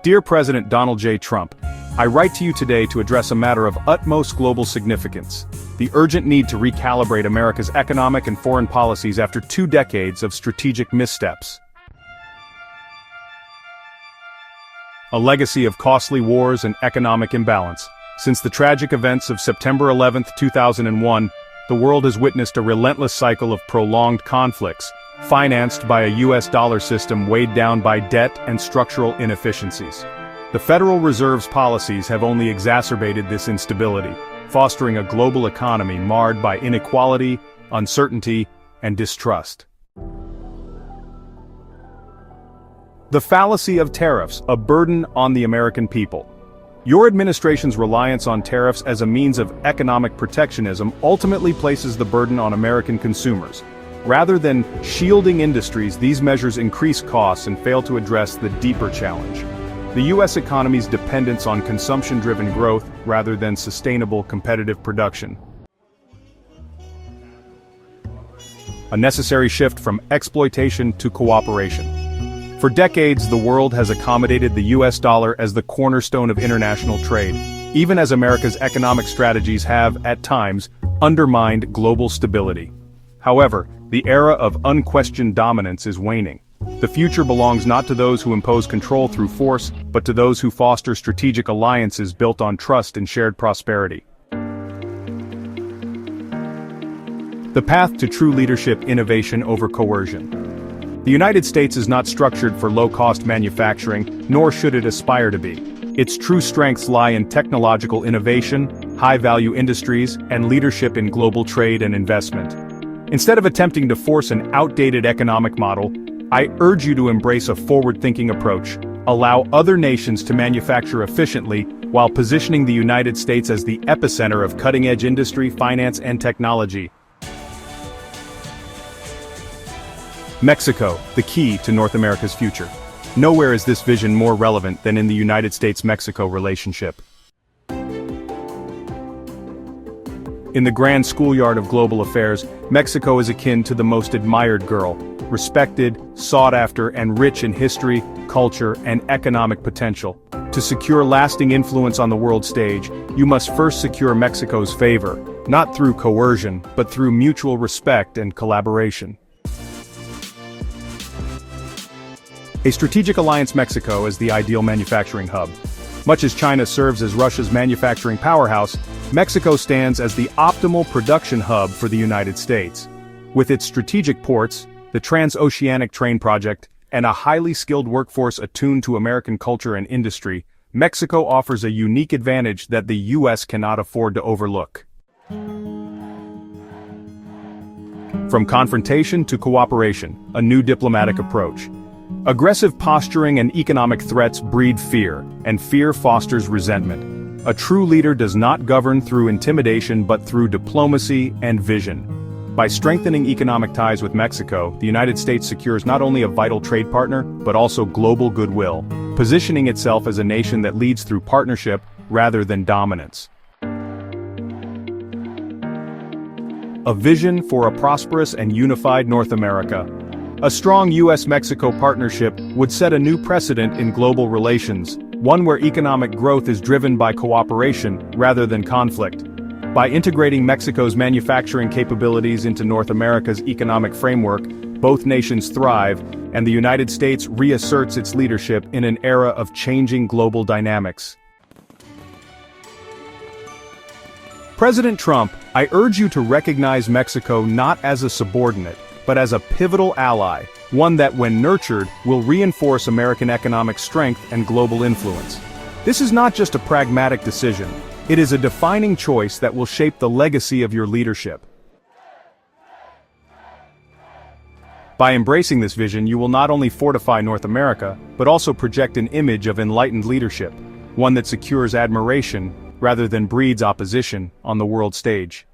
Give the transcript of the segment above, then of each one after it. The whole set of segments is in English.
Dear President Donald J. Trump, I write to you today to address a matter of utmost global significance: the urgent need to recalibrate America's economic and foreign policies after 2 decades of strategic missteps. A legacy of costly wars and economic imbalance. Since the tragic events of September 11, 2001, the world has witnessed a relentless cycle of prolonged conflicts, financed by a US dollar system weighed down by debt and structural inefficiencies. The Federal Reserve's policies have only exacerbated this instability, fostering a global economy marred by inequality, uncertainty, and distrust. The fallacy of tariffs, a burden on the American people. Your administration's reliance on tariffs as a means of economic protectionism ultimately places the burden on American consumers. Rather than shielding industries, these measures increase costs and fail to address the deeper challenge: the U.S. economy's dependence on consumption-driven growth rather than sustainable competitive production. A necessary shift from exploitation to cooperation. For decades, the world has accommodated the U.S. dollar as the cornerstone of international trade, even as America's economic strategies have, at times, undermined global stability. However, the era of unquestioned dominance is waning. The future belongs not to those who impose control through force, but to those who foster strategic alliances built on trust and shared prosperity. The path to true leadership: innovation over coercion. The United States is not structured for low-cost manufacturing, nor should it aspire to be. Its true strengths lie in technological innovation, high-value industries, and leadership in global trade and investment. Instead of attempting to force an outdated economic model, I urge you to embrace a forward-thinking approach. Allow other nations to manufacture efficiently while positioning the United States as the epicenter of cutting-edge industry, finance, and technology. Mexico, the key to North America's future. Nowhere is this vision more relevant than in the United States-Mexico relationship. In the grand schoolyard of global affairs, Mexico is akin to the most admired girl, respected, sought after, and rich in history, culture, and economic potential. To secure lasting influence on the world stage, you must first secure Mexico's favor, not through coercion, but through mutual respect and collaboration. A strategic alliance: Mexico as the ideal manufacturing hub. Much as China serves as Russia's manufacturing powerhouse, Mexico stands as the optimal production hub for the United States. With its strategic ports, the transoceanic train project, and a highly skilled workforce attuned to American culture and industry, Mexico offers a unique advantage that the U.S. cannot afford to overlook. From confrontation to cooperation, a new diplomatic approach. Aggressive posturing and economic threats breed fear, and fear fosters resentment. A true leader does not govern through intimidation but through diplomacy and vision. By strengthening economic ties with Mexico, the United States secures not only a vital trade partner, but also global goodwill, positioning itself as a nation that leads through partnership rather than dominance. A vision for a prosperous and unified North America. A strong U.S.-Mexico partnership would set a new precedent in global relations, one where economic growth is driven by cooperation rather than conflict. By integrating Mexico's manufacturing capabilities into North America's economic framework, both nations thrive, and the United States reasserts its leadership in an era of changing global dynamics. President Trump, I urge you to recognize Mexico not as a subordinate, but as a pivotal ally, one that, when nurtured, will reinforce American economic strength and global influence. This is not just a pragmatic decision, it is a defining choice that will shape the legacy of your leadership. By embracing this vision, you will not only fortify North America, but also project an image of enlightened leadership, one that secures admiration rather than breeds opposition on the world stage.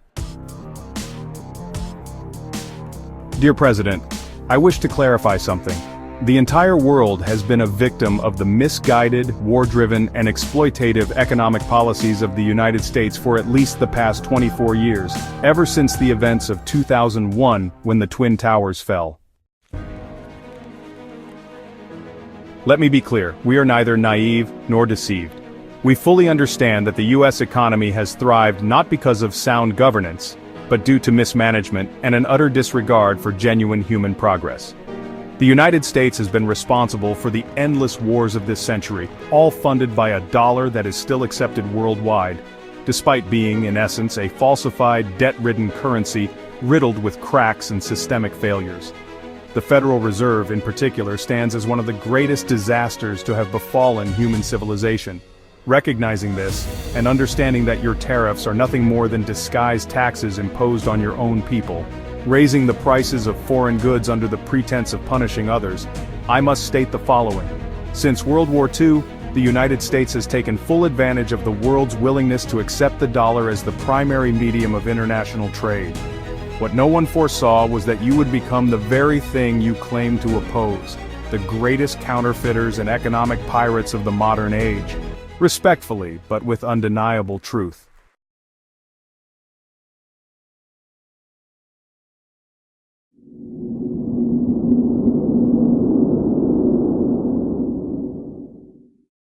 Dear President, I wish to clarify something. The entire world has been a victim of the misguided, war-driven, and exploitative economic policies of the United States for at least the past 24 years, ever since the events of 2001 when the Twin Towers fell. Let me be clear, we are neither naive nor deceived. We fully understand that the US economy has thrived not because of sound governance, but due to mismanagement and an utter disregard for genuine human progress. The United States has been responsible for the endless wars of this century, all funded by a dollar that is still accepted worldwide, despite being, in essence, a falsified, debt-ridden currency riddled with cracks and systemic failures. The Federal Reserve, in particular, stands as one of the greatest disasters to have befallen human civilization. Recognizing this, and understanding that your tariffs are nothing more than disguised taxes imposed on your own people, raising the prices of foreign goods under the pretense of punishing others, I must state the following. Since World War II, the United States has taken full advantage of the world's willingness to accept the dollar as the primary medium of international trade. What no one foresaw was that you would become the very thing you claim to oppose, the greatest counterfeiters and economic pirates of the modern age. Respectfully, but with undeniable truth.